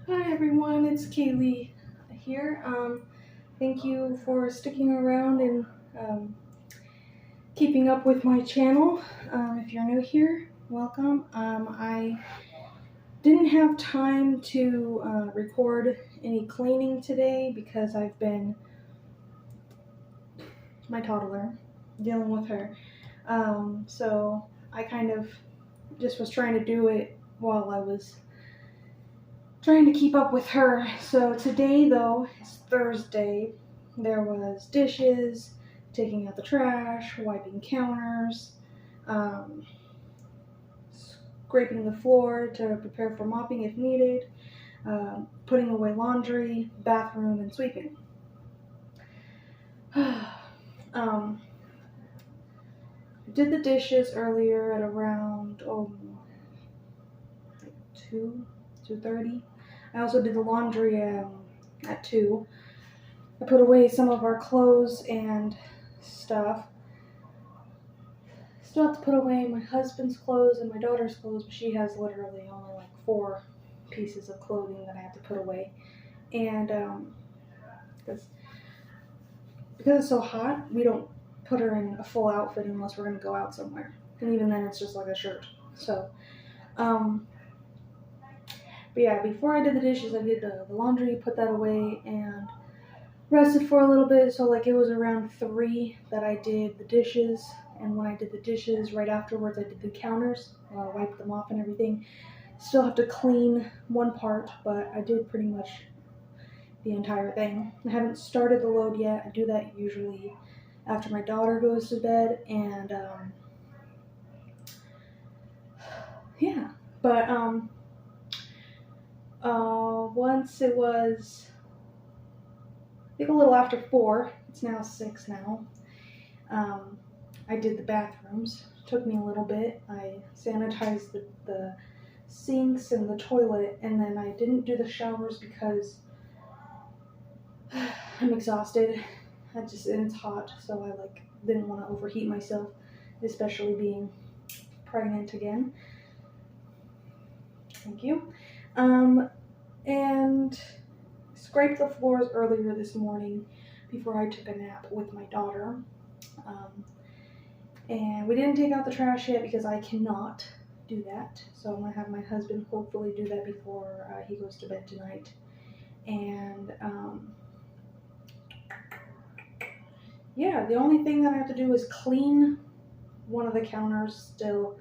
Hi everyone, it's Kaylee here. Thank you for sticking around and keeping up with my channel. If you're new here, welcome. I didn't have time to record any cleaning today because I've been my toddler, dealing with her. So I kind of just was trying to do it while I was trying to keep up with her. So today, though, it's Thursday. There was dishes, taking out the trash, wiping counters, um, scraping the floor to prepare for mopping if needed, putting away laundry, bathroom, and sweeping. um, did the dishes earlier at around 2:30. I also did the laundry at 2. I put away some of our clothes and stuff. Still have to put away my husband's clothes and my daughter's clothes, but she has literally only like 4 pieces of clothing that I have to put away. And because it's so hot, we don't put her in a full outfit unless we're going to go out somewhere. And even then, it's just like a shirt. So, but yeah, before I did the dishes, I did the laundry, put that away, and rested for a little bit. So like it was around 3 that I did the dishes, and when I did the dishes right afterwards I did the counters, wiped them off and everything. Still have to clean one part, but I did pretty much the entire thing. I haven't started the load yet. I do that usually after my daughter goes to bed, and yeah, but once it was, I think, a little after 4. It's now 6 now. I did the bathrooms. Took me a little bit. I sanitized the sinks and the toilet, and then I didn't do the showers because I'm exhausted. And it's hot, so I didn't want to overheat myself, especially being pregnant again. Thank you. And scraped the floors earlier this morning before I took a nap with my daughter. And we didn't take out the trash yet because I cannot do that. So I'm going to have my husband hopefully do that before he goes to bed tonight. And yeah, the only thing that I have to do is clean one of the counters still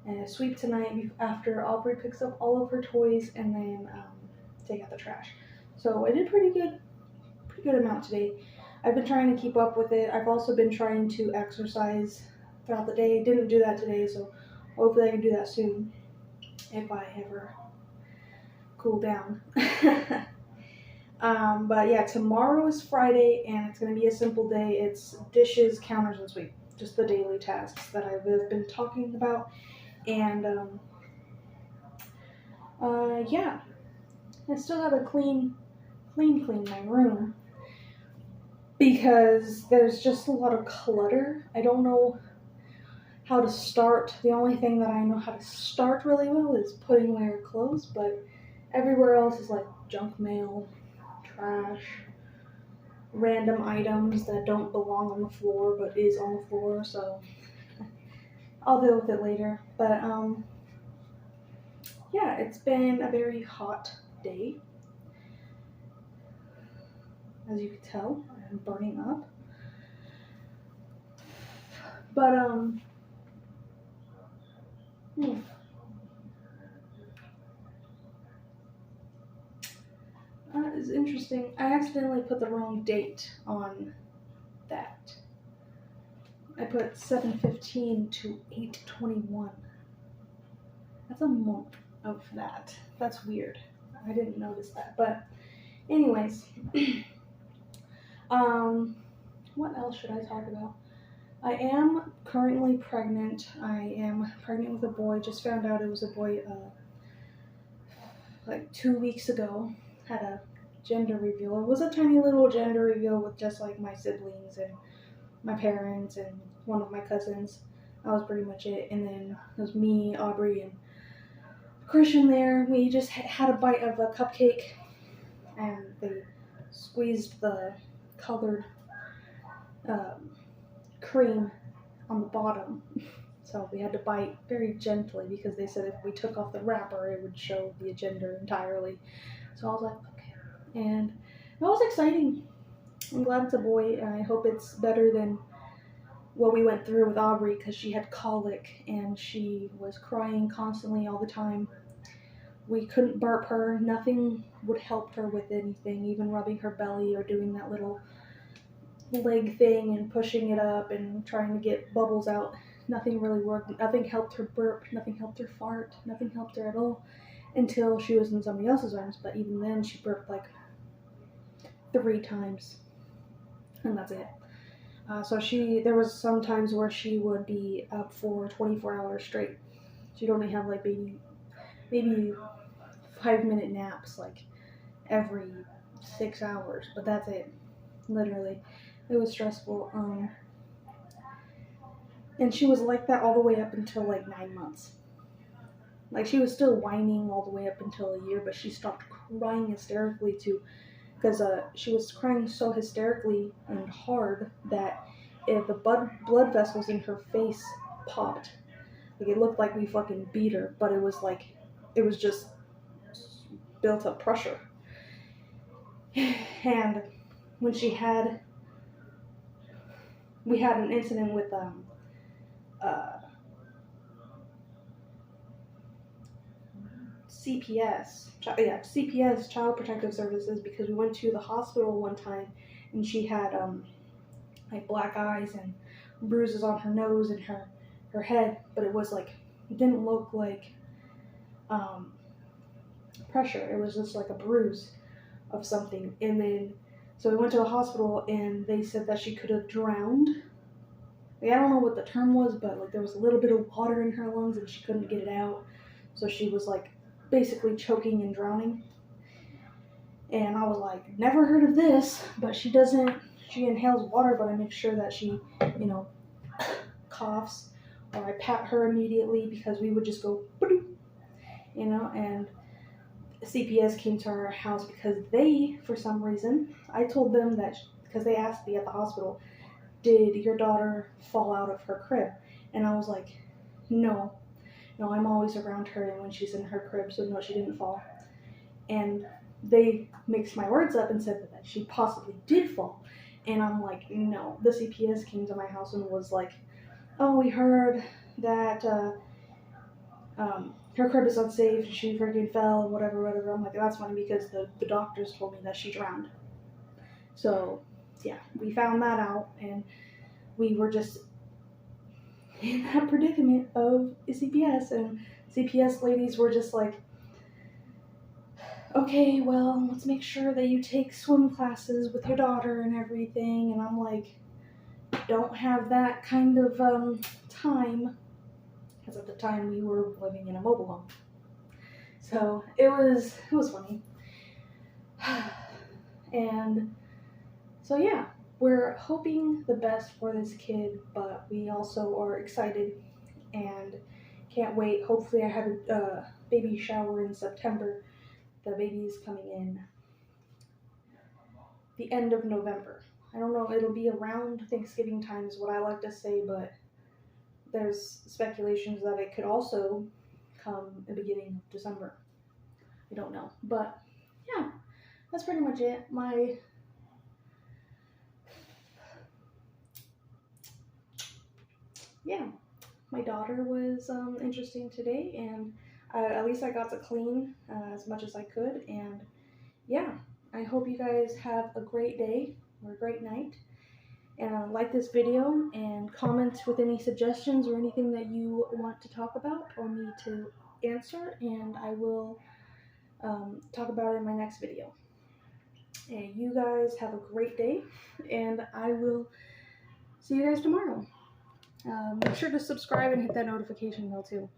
and sweep tonight after Aubrey picks up all of her toys, and then take out the trash. So I did pretty good amount today. I've been trying to keep up with it. I've also been trying to exercise throughout the day. Didn't do that today, so hopefully I can do that soon if I ever cool down. But yeah, tomorrow is Friday, and it's going to be a simple day. It's dishes, counters, and sweep. Just the daily tasks that I've been talking about. And yeah, I still got to clean my room because there's just a lot of clutter. I don't know how to start. The only thing that I know how to start really well is putting away her clothes, but everywhere else is like junk mail, trash, random items that don't belong on the floor but is on the floor, so I'll deal with it later. But yeah, it's been a very hot day. As you can tell, I'm burning up. But it's interesting. I accidentally put the wrong date on that. I put 7/15 to 8/21. That's a month of that. That's weird. I didn't notice that. But anyways, what else should I talk about? I am currently pregnant. I am pregnant with a boy. Just found out it was a boy like 2 weeks ago. Had a gender reveal. It was a tiny little gender reveal with just like my siblings and my parents and one of my cousins. That was pretty much it. And then it was me, Aubrey, and Christian there. We just had a bite of a cupcake, and they squeezed the colored cream on the bottom. So we had to bite very gently because they said if we took off the wrapper, it would show the gender entirely. So I was like, okay. And that was exciting. I'm glad it's a boy, and I hope it's better than what we went through with Aubrey, because she had colic and she was crying constantly all the time. We couldn't burp her. Nothing would help her with anything, even rubbing her belly or doing that little leg thing and pushing it up and trying to get bubbles out. Nothing really worked. Nothing helped her burp. Nothing helped her fart. Nothing helped her at all until she was in somebody else's arms. But even then, she burped like 3 times, and that's it. So there was some times where she would be up for 24 hours straight. She'd only have like maybe 5-minute naps like every 6 hours, but that's it. Literally, it was stressful. And she was like that all the way up until like 9 months. Like, she was still whining all the way up until a year, but she stopped crying hysterically too, because she was crying so hysterically and hard that if the blood vessels in her face popped. Like, it looked like we fucking beat her, but it was just built up pressure. And when we had an incident with CPS, Child Protective Services, because we went to the hospital one time and she had like black eyes and bruises on her nose and her head, but it didn't look like pressure. It was just like a bruise of something. And then so we went to the hospital and they said that she could have drowned. Like, I don't know what the term was, but like there was a little bit of water in her lungs and she couldn't get it out, so she was like basically choking and drowning. And I was like, never heard of this, but she inhales water, but I make sure that she, coughs, or I pat her immediately, because we would just go, and CPS came to our house because they, for some reason, I told them that, because they asked me at the hospital, did your daughter fall out of her crib? And I was like, no, I'm always around her and when she's in her crib, so no, she didn't fall. And they mixed my words up and said that she possibly did fall. And I'm like, no. The CPS came to my house and was like, oh, we heard that her crib is unsafe, she freaking fell and whatever. I'm like, that's funny because the doctors told me that she drowned. So yeah, we found that out, and we were just in that predicament of CPS, and CPS ladies were just like, okay, well, let's make sure that you take swim classes with your daughter and everything. And I'm like, don't have that kind of time, because at the time we were living in a mobile home. So it was funny. And so yeah, we're hoping the best for this kid, but we also are excited and can't wait. Hopefully I have a baby shower in September. The baby is coming in the end of November. I don't know, it'll be around Thanksgiving time is what I like to say, but there's speculations that it could also come the beginning of December. I don't know, but yeah, that's pretty much it. My daughter was interesting today, and at least I got to clean as much as I could. And yeah, I hope you guys have a great day or a great night, and like this video and comment with any suggestions or anything that you want to talk about or me to answer, and I will talk about it in my next video. And you guys have a great day, and I will see you guys tomorrow. Make sure to subscribe and hit that notification bell too.